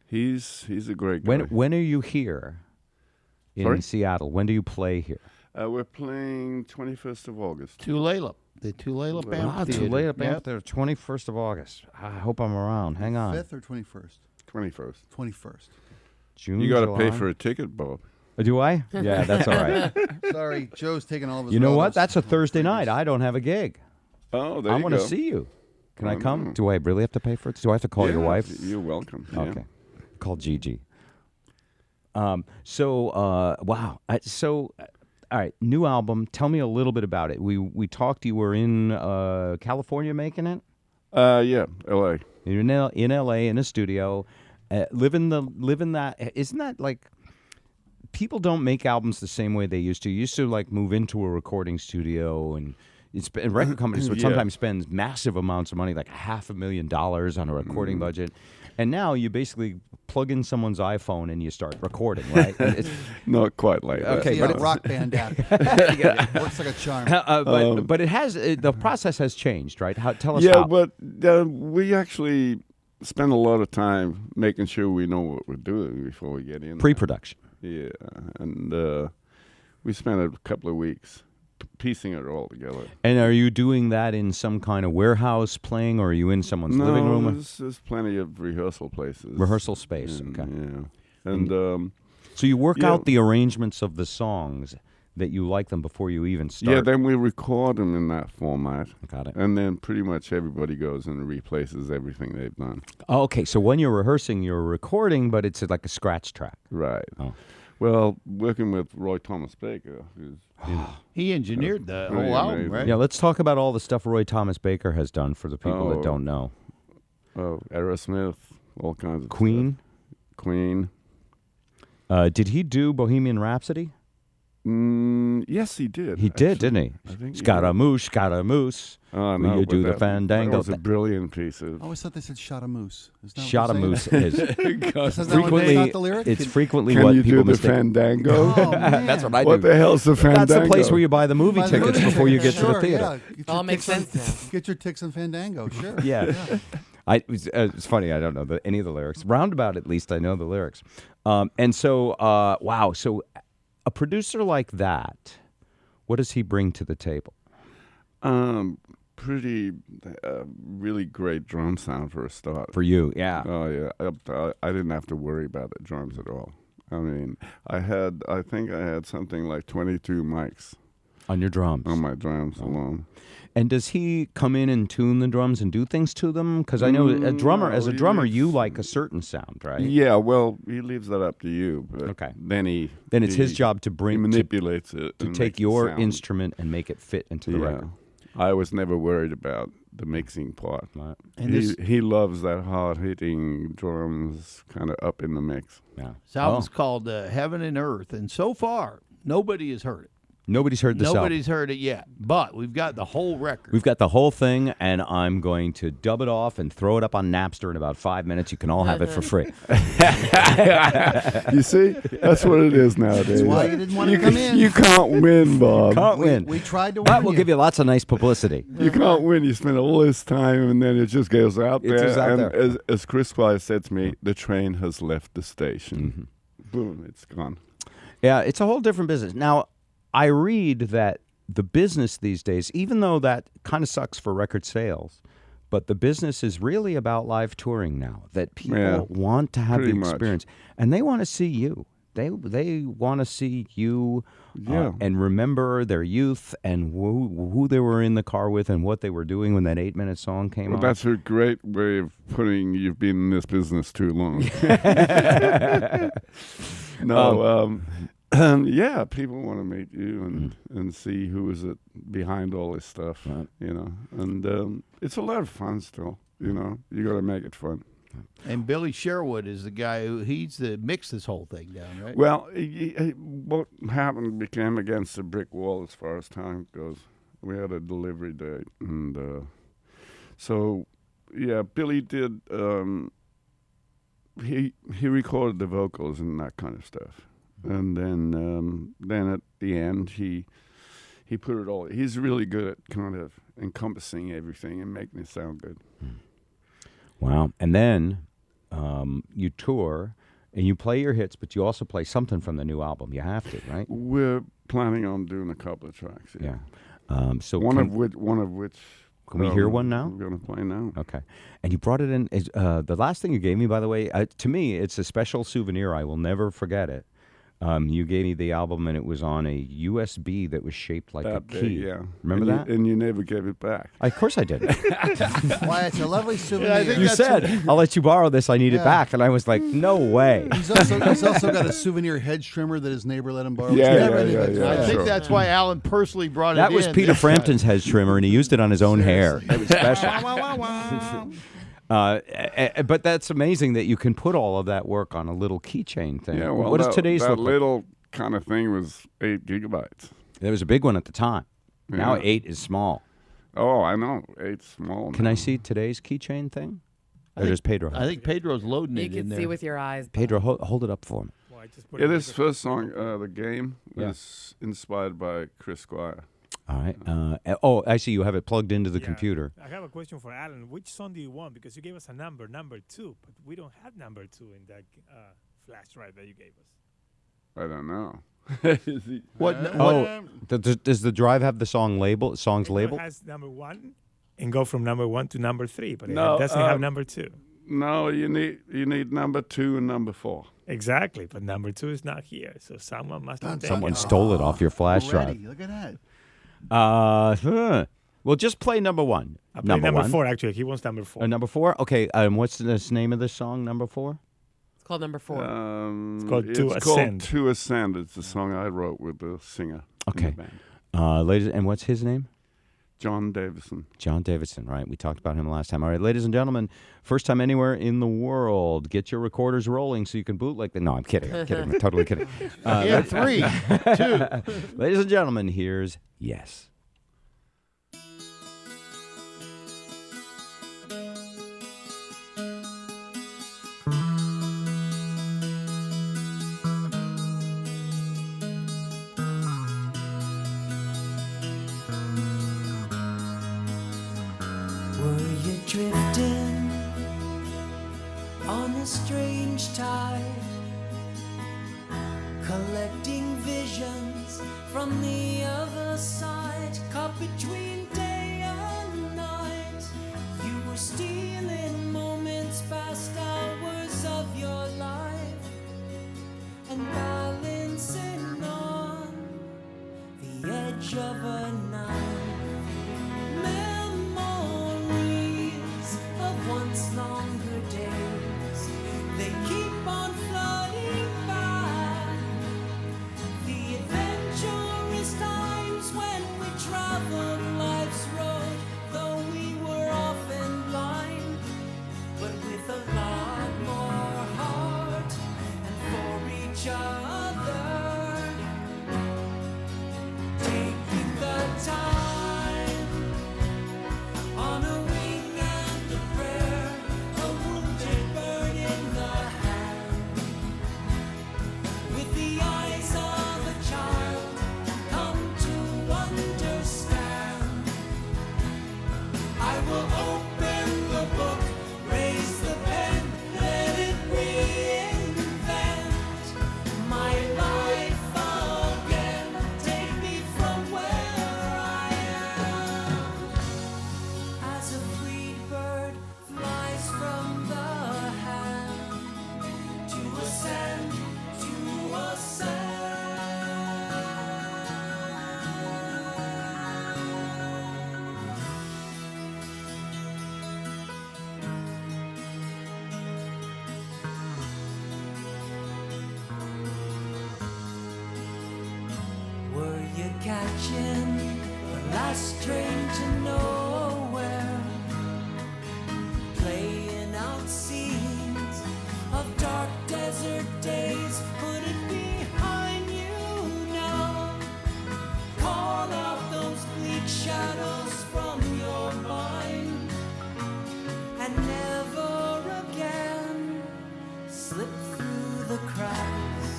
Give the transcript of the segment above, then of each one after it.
He's a great guy. When are you here in Sorry? Seattle? When do you play here? We're playing 21st of August. Tulalip. The Tulalip Amphitheater. Tulalip Yep. Amphitheater, 21st of August. I hope I'm around. Hang on. 5th or 21st? 21st. 21st. June, You got to pay July. for a ticket, Bob. Do I? Yeah, that's all right. Sorry, Joe's taking all of his You know what? relatives. That's a Thursday night. I don't have a gig. Oh, there I you want to go. see you. Can I Oh, come? no. Do I really have to pay for it? Do I have to call your Yeah, wife? You're welcome. Yeah. Okay. Call Gigi. Wow. All right, new album. Tell me a little bit about it. We talked. You were in California making it. Yeah, L.A. You're in L.A. in a studio, living that. Isn't that like? People don't make albums the same way they used to. You used to like move into a recording studio and record companies would Yeah. sometimes spend massive amounts of money, like $500,000 on a recording budget. And now you basically plug in someone's iPhone and you start recording, right? Not quite like that. Okay, Yeah, but Rock Band app. Works like a charm. but it has the process has changed, right? Tell us Yeah, how. but we actually spend a lot of time making sure we know what we're doing before we get in there. Pre-production. Yeah, and we spent a couple of weeks piecing it all together. And are you doing that in some kind of warehouse playing, or are you in someone's living room? There's plenty of rehearsal places. Rehearsal space, And, okay. Yeah, and So you work Yeah. out the arrangements of the songs that you like them before you even start. yeah, then we record them in that format. Got it. And then pretty much everybody goes and replaces everything they've done. Oh, okay, so when you're rehearsing, you're recording, but it's like a scratch track. Right. Oh. Well, working with Roy Thomas Baker, who's He engineered the Pretty whole album, amazing. right? Yeah, let's talk about all the stuff Roy Thomas Baker has done for the people that Oh. don't know. Aerosmith, all kinds of Queen. stuff. Queen. Did he do Bohemian Rhapsody? Yes, he did. He did, actually. didn't he? I think he Scaramouche, Scaramouche. Oh, Will no, you but do the that fandango? was a brilliant piece of... I always thought they said shot a moose. Is that what Shot a they're moose saying? is Isn't that what they frequently shot the lyric? it's frequently Can what you people do the mistake. fandango? Oh, man. That's what I What do. the hell's the fandango? That's the place where you buy the movie Buy the tickets movie before you get tickets. to the Sure, theater. Yeah. Get All your makes ticks sense on- now. Get your ticks on Fandango, sure. Yeah. It's funny. I don't know any of the lyrics. Roundabout, at least, I know the lyrics. And so, wow. So, a producer like that, what does he bring to the table? Pretty, really great drum sound for a start. For you, yeah. Oh yeah, I didn't have to worry about the drums at all. I mean, I think I had something like 22 mics On your drums. on my drums alone. And does he come in and tune the drums and do things to them? Because I know a drummer, No, as a he drummer, leaves- you like a certain sound, right? Yeah, well, he leaves that up to you. But Okay. Then Then it's his job to He bring to manipulates it to and take makes it your sound. instrument and make it fit into the Yeah. record. I was never worried about the mixing part. Right. And this, He loves that hard hitting drums, kind of up in the mix. Yeah. this album's called Heaven and Earth, and so far, nobody has heard it. Nobody's heard this album. Nobody's heard it yet, but we've got the whole record. We've got the whole thing, and I'm going to dub it off and throw it up on Napster in about 5 minutes. You can all have it for free. You see, that's what it is nowadays. That's why you didn't want to come in. You can't win, Bob. Can't win. We tried to But warn we'll you. give you lots of nice publicity. You can't win. You spend all this time, and then it just goes out It there. goes out and there. As Chris Wise said to me, the train has left the station. Boom, it's gone. Yeah, it's a whole different business. Now, I read that the business these days, even though that kind of sucks for record sales, but the business is really about live touring now, that people Yeah, want to have the pretty much. experience. And they want to see you. They want to see you Yeah. and remember their youth and who they were in the car with and what they were doing when that 8-minute song came Well, on. that's a great way of putting you've been in this business too long. No, yeah, people want to meet you and see who is it behind all this stuff, Right. you know. And it's a lot of fun still, you know. You got to make it fun. And Billy Sherwood is the guy who mixed this whole thing down, right? Well, what happened became against a brick wall as far as time goes. We had a delivery date, and so yeah, Billy did. He recorded the vocals and that kind of stuff, and then at the end he put it all. He's really good at kind of encompassing everything and making it sound good. Wow. And then you tour and you play your hits, but you also play something from the new album. You have to, right? We're planning on doing a couple of tracks. Yeah. So One of which. Can we hear one now? We're going to play now. Okay. And you brought it in. The last thing you gave me, by the way, to me, it's a special souvenir. I will never forget it. You gave me the album, and it was on a USB that was shaped like a key. Yeah. Remember that? And you never gave it back. Of course I did. Why, it's a lovely souvenir. I think You that's said, I'll let you borrow this. I need it Yeah. back. And I was like, no way. He's also got a souvenir hedge trimmer that his neighbor let him borrow. Yeah, Which yeah, never yeah, anybody's yeah. I done. think Sure. that's why Alan personally brought That it was in. Peter Frampton's hedge trimmer, and he used it on his own hair. It was special. But that's amazing that you can put all of that work on a little keychain thing. Yeah, well, what does today's that look like? little kind of thing was 8 gigabytes. There was a big one at the time. Now Yeah. 8 is small. Oh, I know. 8's small. Can now. I see today's keychain thing? Or think- does Pedro have I it? think Pedro's loading You it in can there. see with your eyes. Pedro, hold it up for me. Well, I just put Yeah, it this like first song, The Game, Yeah. was inspired by Chris Squire. All right. I see you have it plugged into the Yeah. computer. I have a question for Alan. Which song do you want? Because you gave us a number 2, but we don't have number 2 in that flash drive that you gave us. I don't know. What? Does the drive have the song label? Songs It labeled? has number 1 and go from number 1 to number 3, but No, it doesn't have number 2. No, you need number 2 and number 4. Exactly, but number 2 is not here, so someone must have taken Someone it. stole it off your flash Already, drive. look at that. Well, just play number 1. I played number 1. 4, actually. He wants number 4. Number 4? Okay. What's the name of the song, number 4? It's called number 4. It's called To Ascend. To Ascend. It's the song I wrote with the singer. in Okay. the band. Ladies, and what's his name? John Davison. John Davidson, right? We talked about him last time. All right, ladies and gentlemen, first time anywhere in the world. Get your recorders rolling so you can bootleg them. No, I'm kidding. I'm totally kidding. Yeah, 3, 2. Ladies and gentlemen, here's Yes. Were you drifting on a strange tide, collecting visions from the other side, caught between day and night? You were stealing moments, past hours of your life, and balancing on the edge of a knife. Memories of once longer days, they keep on flooding back. The adventurous times when we traveled life's road, though we were often blind, but with a lot more heart and for each other. Taking the time on a wing and a prayer, a wounded bird in the hand. With the eyes of a child, come to understand. I will open the book, raise the pen, let it reinvent my life again. Take me from where I am. As a free bird flies from the hand, to ascend, to ascend. Were you catching the last train to nowhere, playing out scenes of dark desert days? Put it behind you now. Call out those bleak shadows from your mind, and never again slip through the cracks.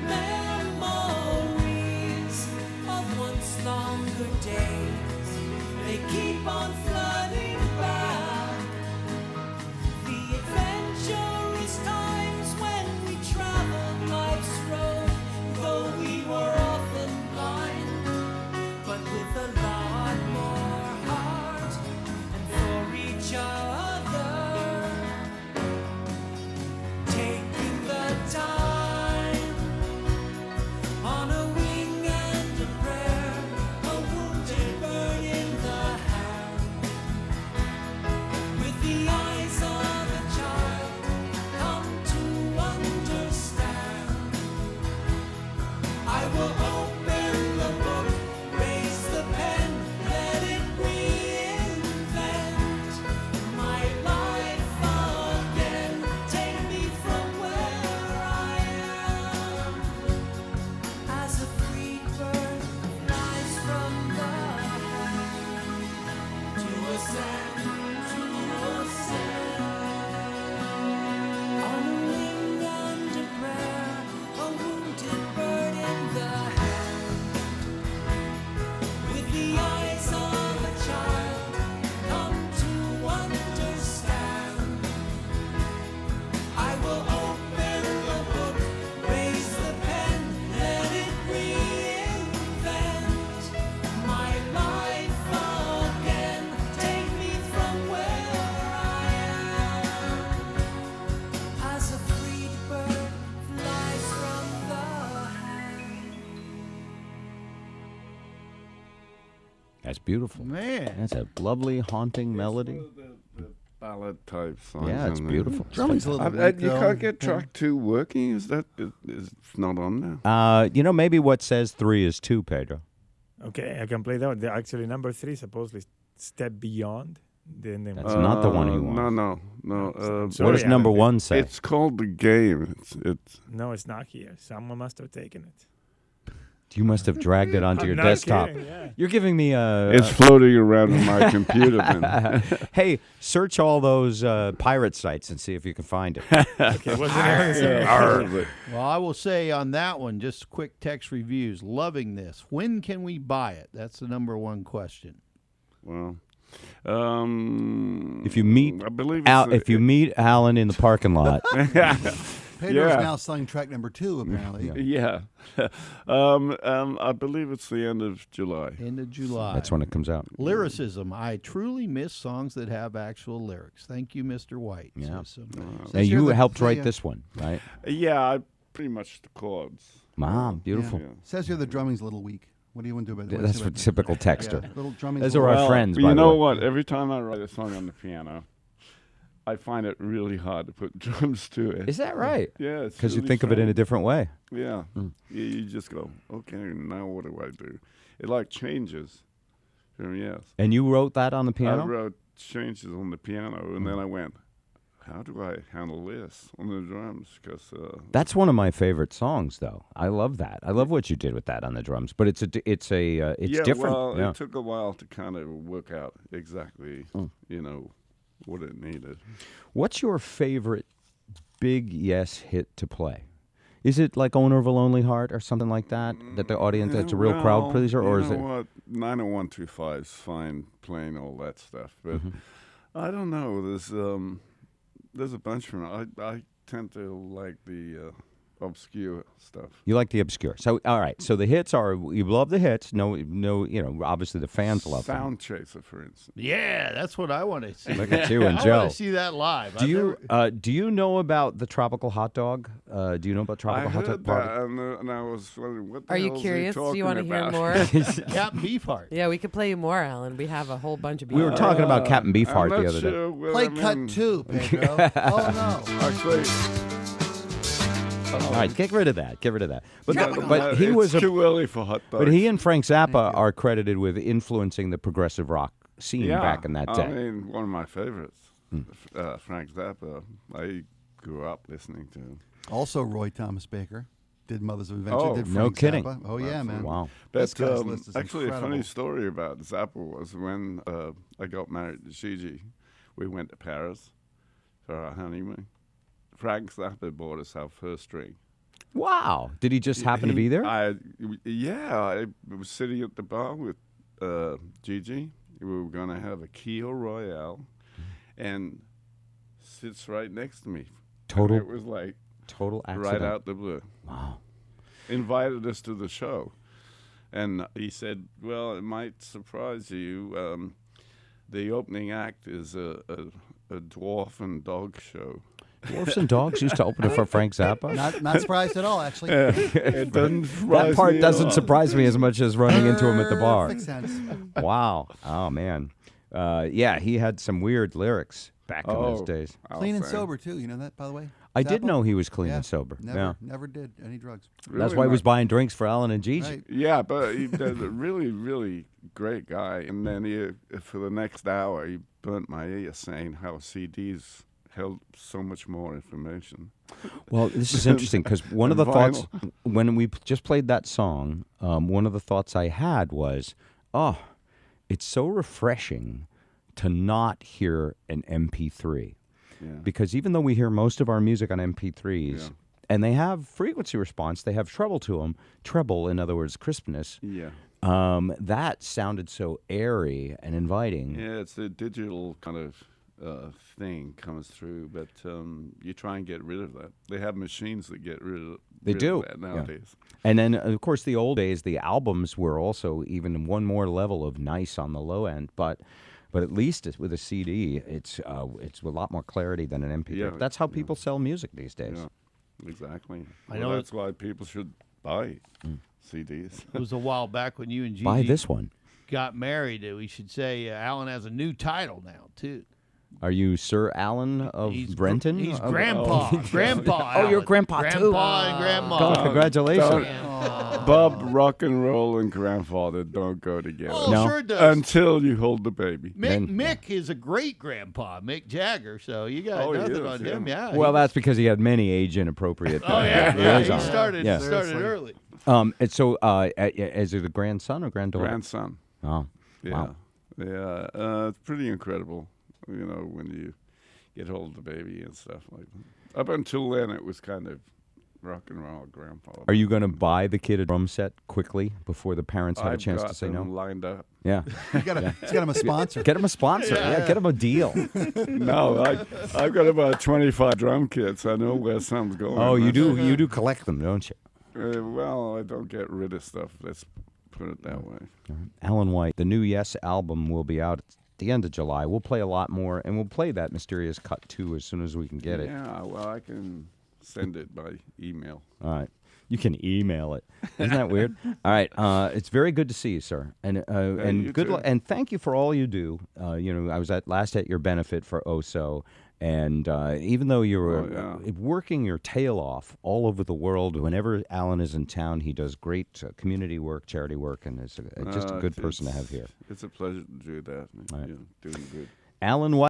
Memories of once longer days, they keep on flooding back. The adventure beautiful. Man. That's a lovely, haunting melody. The ballad type songs. Yeah, it's in there. beautiful. Drumming's a little weak, You though. can't get Yeah. track 2 working? Is it's not on there? Maybe what says 3 is 2, Pedro. Okay, I can play that one. Actually, number 3 supposedly Step Beyond. Then That's not the one he wants. No. Sorry, What does number Alan. 1 say? It's called The Game. It's No, it's not here. Someone must have taken it. You must have dragged it onto I'm your not desktop. kidding, yeah. You're giving me a. it's floating around on my computer. Then. Hey, search all those pirate sites and see if you can find it. Okay, what's the name? Well, I will say on that one, just quick text reviews. Loving this. When can we buy it? That's the number one question. Well, If you meet I believe if you meet Alan in the parking lot, Pedro's Yeah. now selling track number 2, apparently. Yeah. yeah, I believe it's the end of July. End of July. that's when it comes out. Lyricism. I truly miss songs that have actual lyrics. Thank you, Mr. White. Yeah. So, Now here you the- helped the, write this one, right? Yeah, pretty much the chords. Mom, beautiful. Yeah. Says here the drumming's a little weak. What do you want to do about it? That's what typical texter. Yeah, little drumming. Those are our Well, friends, You by the know way. what? Every time I write a song on the piano, I find it really hard to put drums to it. Is that right? Yeah, Because you think of it in a different way. Yeah. You just go, okay, now what do I do? It like changes. Yes. And you wrote that on the I piano? wrote changes on the piano, and then I went, how do I handle this on the drums? Because That's one of my favorite songs, though. I love that. I love what you did with that on the drums. But it's yeah, different. well, Yeah. it took a while to kind of work out exactly, what it needed. What's your favorite big yes hit to play? Is it like Owner of a Lonely Heart or something like that? That the audience, that's a real crowd Well, pleaser, or you is know it? what? 90125 is fine playing all that stuff, but Mm-hmm. I don't know. There's a bunch from I tend to like the obscure stuff. You like the obscure. So all right. So the hits are you love the hits. No. Obviously the fans love them. Sound Chaser, for instance. yeah, that's what I want to see. Look at you and I Joe. want to see that live. Do you know about the tropical hot dog? Do you know about I tropical hot heard dog party? that, and I was wondering what the Are you hell is he curious? Do you want to hear more? Captain Beefheart. Yeah, we could play you more, Alan. We have a whole bunch of We were beats. talking about Captain Beefheart I'm the not other day. sure whether Play I'm cut in- 2, Pedro. Oh, no. Actually, All right, get rid of that. Get rid of that. But no, but he it's was too early for hot dogs. but he and Frank Zappa are credited with influencing the progressive rock scene yeah, back in that I day. mean, one of my favorites, Frank Zappa. I grew up listening to him. Also, Roy Thomas Baker did Mothers of Adventure. Oh, did no Frank kidding. Zappa. Oh, yeah, man. Wow. This But guy's list is actually, a funny incredible. story about Zappa was when I got married to Gigi, we went to Paris for our honeymoon. Frank Zappa bought us our first drink. Wow. Did he just happen to be there? I was sitting at the bar with Gigi. We were going to have a Keel Royale, and sits right next to me. Total- And it was like Total accident. right out the blue. Wow. Invited us to the show, and he said, "Well, it might surprise you. The opening act is a dwarf and dog show." Dwarfs and Dogs used to open it for Frank Zappa. Not surprised at all, actually. It doesn't That surprise part me at doesn't all. surprise me as much as running into him at the bar. Makes sense. Wow. Oh, man. Yeah, he had some weird lyrics back in those days. I'll Clean and say. sober, too. You know that, by the way? I did Zappa? know he was clean Yeah, and sober. Never did any drugs. That's Really why he was not- buying drinks for Alan and Gigi. Right. Yeah, but he's a really, really great guy. And then for the next hour, he burnt my ear saying how CDs held so much more information. Well, this is interesting because one of the thoughts when we just played that song, one of the thoughts I had was, oh, it's so refreshing to not hear an MP3. Yeah. Because even though we hear most of our music on MP3s, Yeah. and they have frequency response, they have treble to them, treble, in other words, crispness, Yeah. that sounded so airy and inviting. Yeah, it's a digital kind of thing comes through, but you try and get rid of that. They have machines that get rid of They rid do, of that yeah. nowadays. And then, of course, the old days, the albums were also even one more level of nice on the low end, but at least with a CD, it's with a lot more clarity than an MP3. Yeah, That's how people sell music these days. Yeah, exactly. I Well, know that's why people should buy CDs. It was a while back when you and Gigi Buy this one. got married, we should say Alan has a new title now too. Are you Sir Alan of Brenton? He's Of- Grandpa. Grandpa. Oh, you're Alan. Grandpa, too. Grandpa and Grandma. Oh, congratulations. Don't- Bob, rock and roll and grandfather don't go together Oh, No. sure it does. until you hold the baby. Mick is a great grandpa, Mick Jagger. So you got Oh, he nothing is, on yeah. him. Yeah. Well, that's because he had many age inappropriate. Oh yeah, years yeah. on He it. started Yeah. started early. And so, is it a grandson or granddaughter? Grandson. Oh, Yeah. wow. Yeah. It's pretty incredible, when you get hold of the baby and stuff like that. Up until then, it was kind of rock and roll grandpa. Are you going to buy the kid a drum set quickly before the parents have a I've chance got to say them no? lined up. Yeah. He's got him a sponsor. Get him a sponsor. Yeah, get him a deal. No, I've got about 25 drum kits. I know where some's going. Oh, you do. You do collect them, don't you? Well, I don't get rid of stuff. Let's put it that way. Alan White, the new Yes album will be out at the end of July. We'll play a lot more, and we'll play that Mysterious Cut too as soon as we can get it. Yeah, well, I can send it by email. All right. You can email it. Isn't that weird? All right. It's very good to see you, sir. And you good too. luck. And thank you for all you do. I was last at your benefit for OSO. And even though you were working your tail off all over the world, whenever Alan is in town, he does great community work, charity work, and is just a good person to have here. It's a pleasure to do that. Right. Doing good. Alan White.